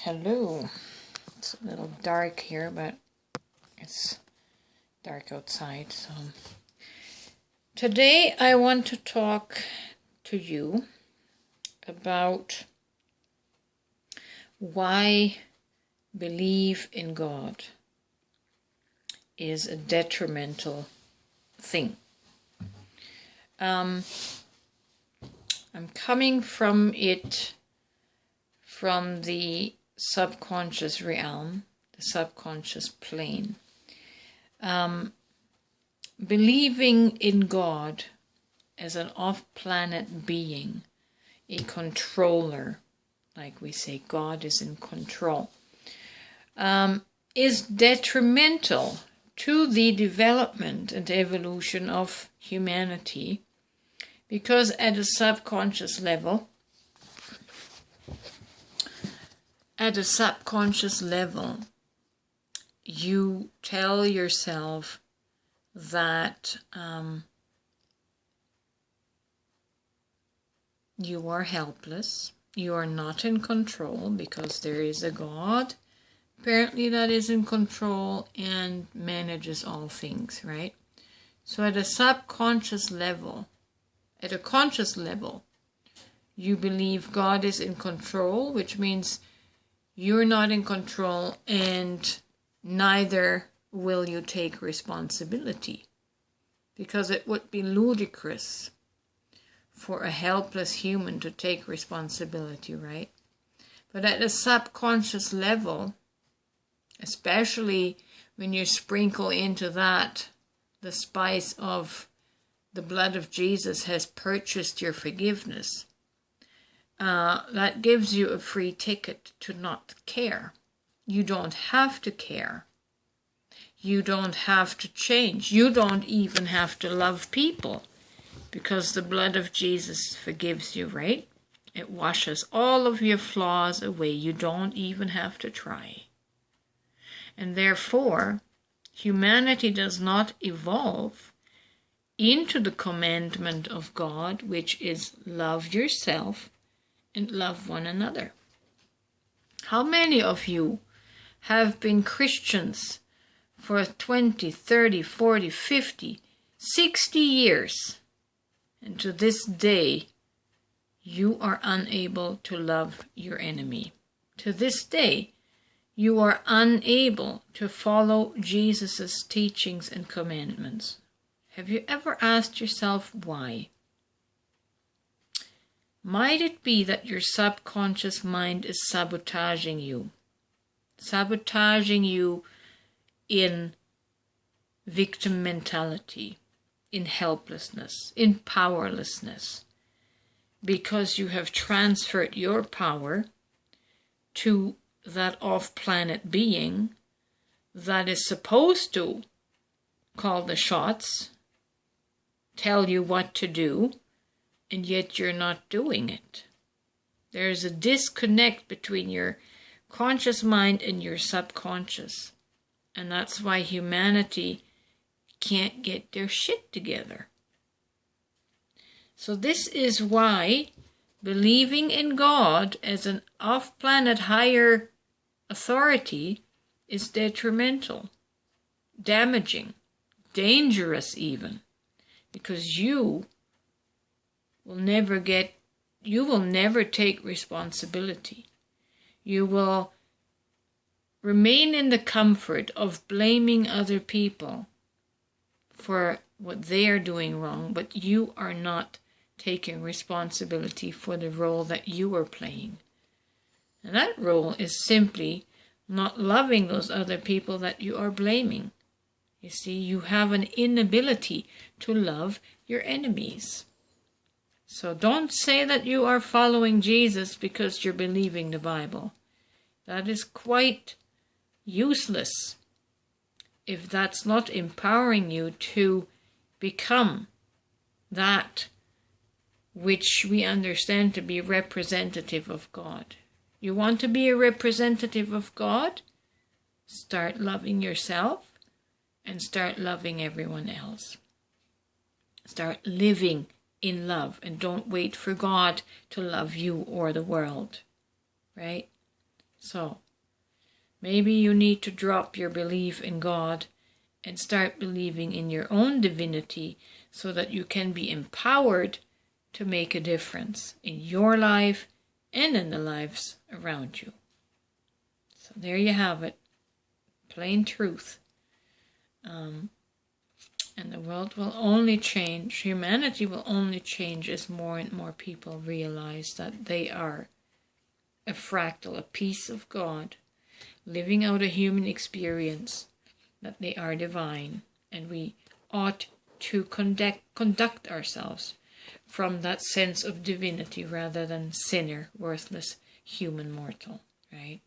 Hello. It's a little dark here, but it's dark outside. So today I want to talk to you about why belief in God is a detrimental thing. I'm coming from the subconscious realm, the subconscious plane. Believing in God as an off-planet being, a controller, like we say, God is in control, is detrimental to the development and evolution of humanity, because at a subconscious level, you tell yourself that you are helpless, you are not in control, because there is a God, apparently, that is in control and manages all things, right? So at a subconscious level, at a conscious level, you believe God is in control, which means you're not in control, and neither will you take responsibility, because it would be ludicrous for a helpless human to take responsibility, right? But at a subconscious level, especially when you sprinkle into that the spice of the blood of Jesus has purchased your forgiveness, that gives you a free ticket to not care. You don't have to care. You don't have to change. You don't even have to love people, because the blood of Jesus forgives you, right? It washes all of your flaws away. You don't even have to try. And therefore, humanity does not evolve into the commandment of God, which is love yourself and love one another. How many of you have been Christians for 20, 30, 40, 50, 60 years, and to this day you are unable to love your enemy? To this day you are unable to follow Jesus' teachings and commandments. Have you ever asked yourself why? Might it be that your subconscious mind is sabotaging you in victim mentality, in helplessness, in powerlessness, because you have transferred your power to that off-planet being that is supposed to call the shots, tell you what to do, and yet you're not doing it. There's a disconnect between your conscious mind and your subconscious. And that's why humanity can't get their shit together. So this is why believing in God as an off-planet higher authority is detrimental, damaging, dangerous even, because you will never take responsibility. You will remain in the comfort of blaming other people for what they are doing wrong, but you are not taking responsibility for the role that you are playing. And that role is simply not loving those other people that you are blaming. You see, you have an inability to love your enemies. So don't say that you are following Jesus because you're believing the Bible. That is quite useless if that's not empowering you to become that which we understand to be representative of God. You want to be a representative of God? Start loving yourself and start loving everyone else. Start living in love, and don't wait for God to love you or the world, right? So maybe you need to drop your belief in God and start believing in your own divinity so that you can be empowered to make a difference in your life and in the lives around you. So there you have it. Plain truth. And the world will only change, humanity will only change as more and more people realize that they are a fractal, a piece of God, living out a human experience, that they are divine, and we ought to conduct ourselves from that sense of divinity rather than sinner, worthless, human mortal, right?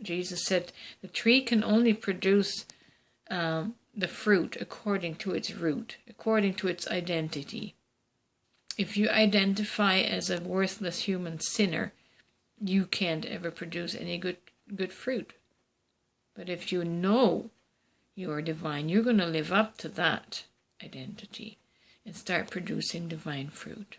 Jesus said the tree can only produce the fruit according to its root, according to its identity. If you identify as a worthless human sinner, you can't ever produce any good fruit. But if you know you are divine, you're going to live up to that identity and start producing divine fruit.